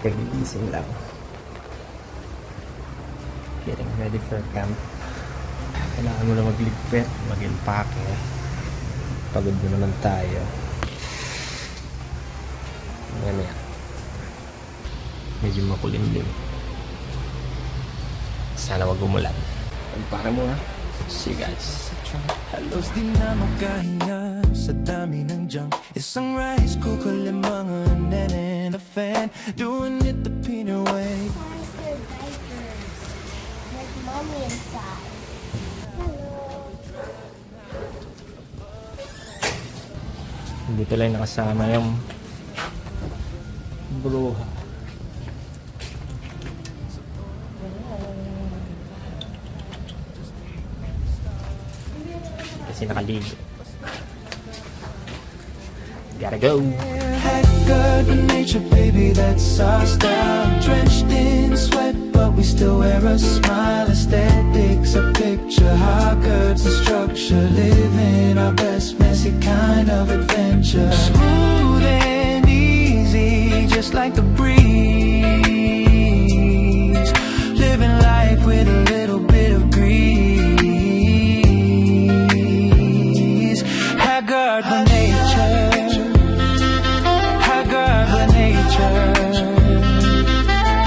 Kagigising lang. Getting ready for camp. Kailangan mo na magligpit, mag-impake. Pagod mo naman tayo. Yan yan. Medyo makulimlim. Sana wag umulan. Para mo ha. See you guys. Halos di na makahinga sa dami ng junk. Isang rice cooker, limang and and a fan. Doing it the Pino way. There's mommy inside. Hello. Dito lang nakasama yung bruha. Kasi nakaligo. Gotta go. Had good nature, baby, that's our style. Drenched in sweat, but we still wear a smile. Aesthetics, a picture, high curves and structure. Living our best messy kind of adventure. Smooth and easy, just like the breeze. Living life with a little bit of grease. Haggard by nature. Haggard by nature.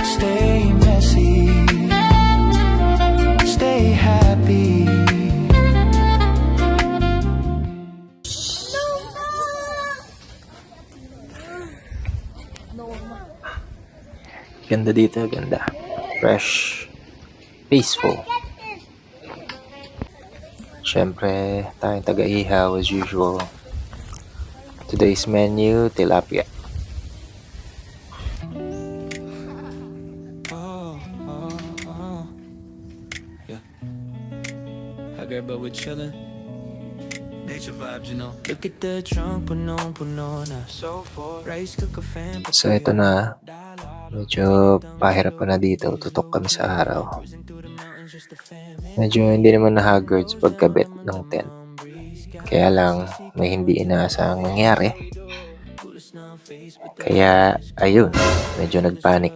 Stay messy. Stay happy. Ganda dito, ganda. Fresh. Peaceful. Siyempre, tayong taga-ihaw as usual. Today's menu, tilapia. Yeah. Haggard, but we're chillin'. Nature vibes, you know. Look at the trunk, puno na. So for rice cooker fan. So, ito na. Medyo pahirapan na dito. Tutok kami sa araw. Medyo hindi naman na-haggard sa pagkabit ng tent. Kaya lang, may hindi inaasahang nangyari. Kaya, ayun. Medyo nagpanik.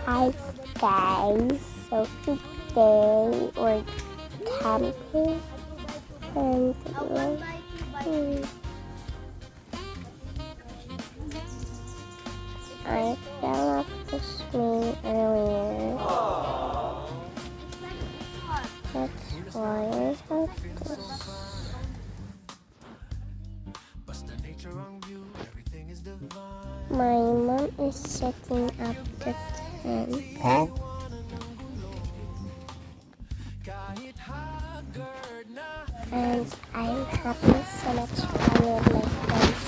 Hi guys. So today we're camping and I fell off the swing earlier. That's why I have this. My mom is setting up the tent. Huh? And I'm having so much fun with my friends.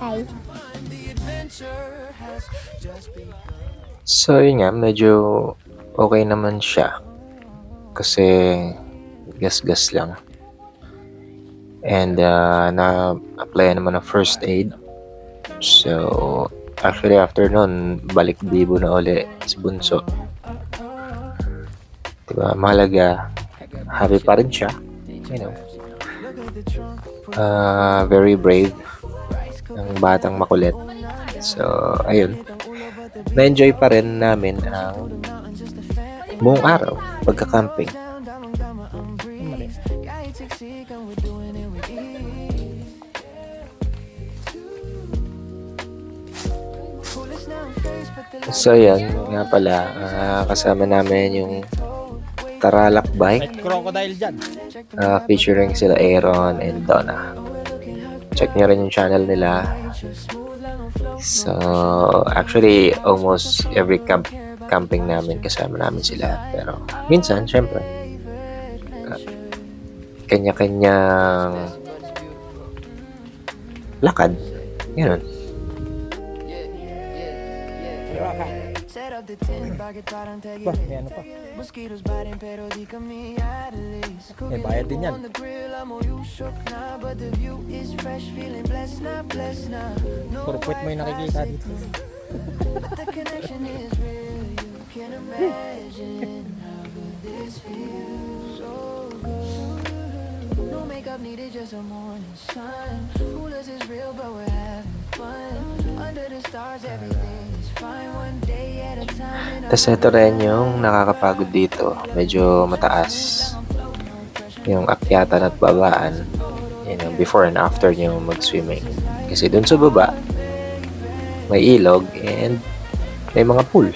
Hi. So, yun nga. Medyo okay naman siya. Kasi, gas-gas lang. And, na-apply naman ng first aid. So, actually, after nun, balik bibo na uli si Bunso. Diba? Mahalaga, happy pa rin siya. You know. Very brave. Ang batang makulit. So, ayun. Na-enjoy pa rin namin ang buong araw pagka-camping. So, yan. Nga pala, kasama namin yung Taralak Bike. Crocodile dyan. Featuring sila Aaron and Donna. Check nyo rin yung channel nila. So, actually, almost every camping namin, kasama namin sila. Pero, minsan, syempre, kanya-kanyang lakad. Ganun. Ba, may ano pa. May bayad din yan. Puro puwet mo yung nakikita dito. wake up, needed just a morning sun. Who lives is real, but we're having fun. Under the stars, everything is fine. One day at a time. Tapos ito rin yung nakakapagod dito. Medyo mataas. Yung akyatan at babaan. Yun yung before and after nyo mag-swimming. Kasi dun sa baba, may ilog and may mga pool.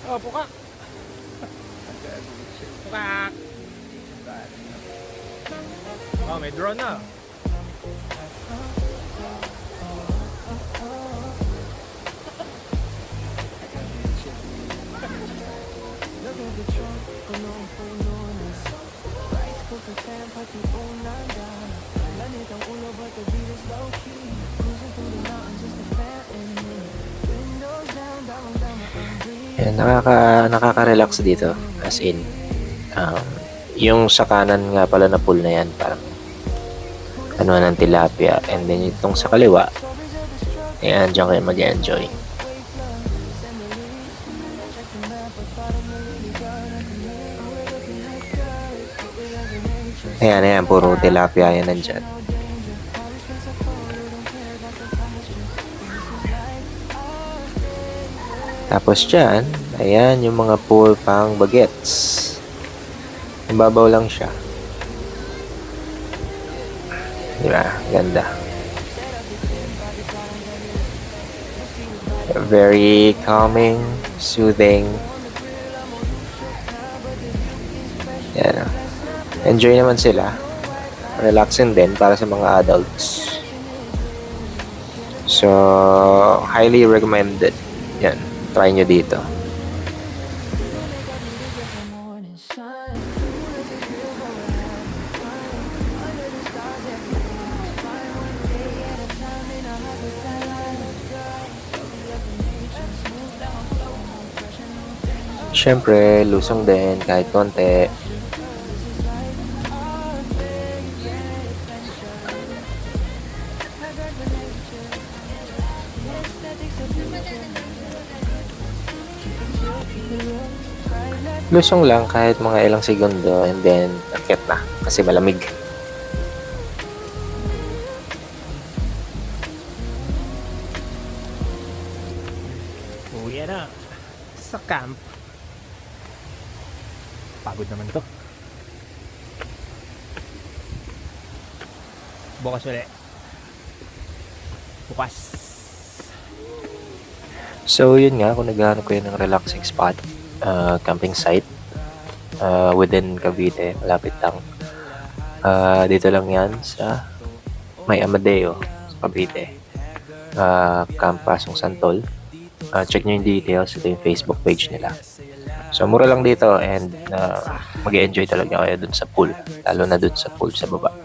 Oh, puka. Puka. Oh, may drone na. Yan, nakaka-relax dito. As in, yung sa kanan nga pala na pool na yan, parang ano ng tilapia. And then itong sa kaliwa, ayan, dyan kayo mag-enjoy. Ayan, puro tilapia yan nandyan. Tapos dyan, ayan yung mga pool pang bagets. Mababaw lang siya. Diba? Ganda. Very calming, soothing. Yan. Enjoy naman sila. Relaxing din para sa mga adults. So, highly recommended. Yan. Try nyo dito. Siyempre, lusong din kahit konti. Lusong lang kahit mga ilang segundo and then akyat na kasi malamig. Uwi na. Sa camp. Pagod naman ito. Bukas ulit. Bukas. So yun nga, kung naghahanap kayo ng relaxing spot, camping site within Cavite, malapit lang. Dito lang yan sa May Amadeo, sa Cavite. Camp Pasong Santol. Check nyo yung details, ito yung Facebook page nila. So mura lang dito and mag-enjoy talaga kayo dun sa pool, lalo na dun sa pool sa baba.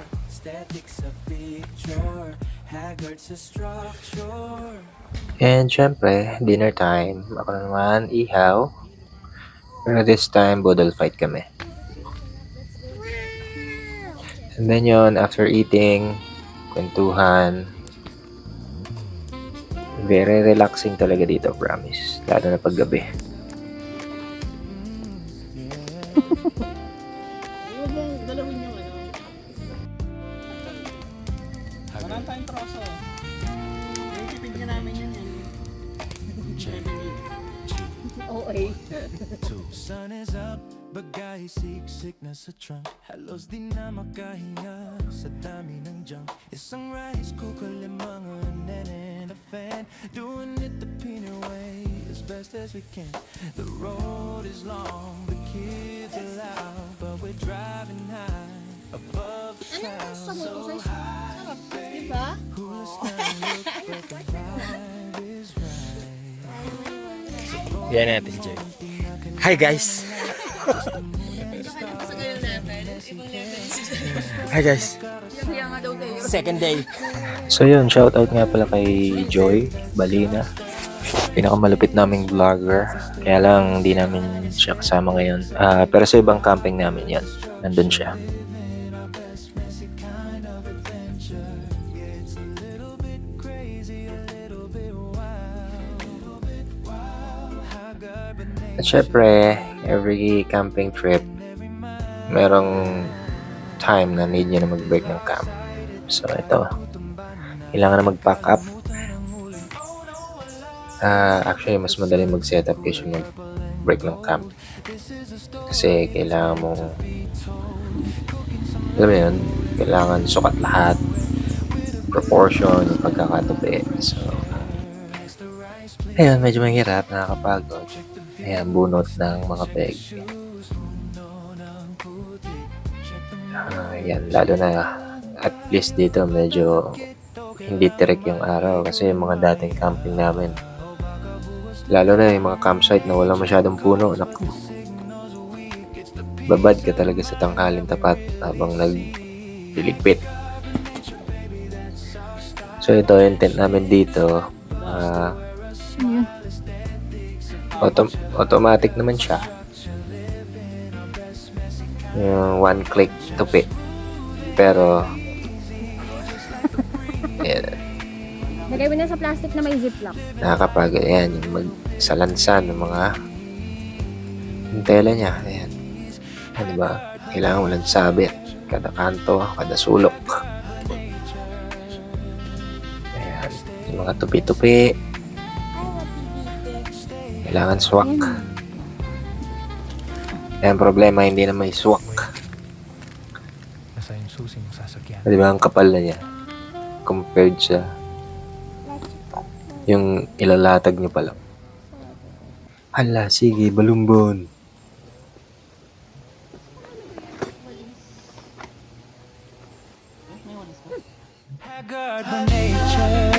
And syempre, dinner time. Ako naman, ihaw. Pero this time, bodol fight kami. And then yun, after eating, kwentuhan. Very relaxing talaga dito, promise. Lalo na paggabi. Marami tayong troso. Yung tipid nga namin yun. Okay. Sun is up, bagay siksik na sa trunk. Halos di na makahinga sa dami ng junk. Isang rice cooker, limang unan and a fan. Doing it the Pino way as best as we can. The road is long, the kids are loud, but we're driving high above the clouds. So high, Diba? who's not look but the vibe is right. Yan natin, Jay. Hi, guys. Hi, guys. Second day. So yun, shoutout nga pala kay Joy Balina. Pinakamalupit naming vlogger. Kaya lang hindi namin siya kasama ngayon. Pero sa ibang camping namin yan. Nandun siya. At syempre, every camping trip, merong time na need nyo na mag-break ng camp. So ito, kailangan na mag-pack up. Actually, mas madali mag-setup kasi mag-break ng camp. Kasi kailangan mong, alam mo yun, kailangan sukat lahat, proportion, yung pagkakatupi. So, ayun, medyo mahirap, nakakapagod. Ayan, bunot ng mga peg. Ayan, lalo na at least dito medyo hindi tirik yung araw kasi yung mga dating camping namin. Lalo na yung mga campsite na walang masyadong puno. Naku, babad ka talaga sa tanghalin tapat habang nagliligpit. So ito yung tent namin dito. Automatic naman siya. Yung one click tupi. Pero ayan, Lagay mo na sa plastic na may ziplock. nakakapagod. Ayan, yung magsalansan ng mga yung tela niya. Ayan. Ano ba? Kailangan walang sabit. Kada kanto, kada sulok. Ayan. Yung mga tupi-tupi. Kailangan swak. Ayan, problema, hindi na may swak. Nasa yung susi ng sasakyan. Di ba, ang kapal na niya. Compared sa yung ilalatag niyo pa lang. Hala, sige, balumbon. Haggard by nature.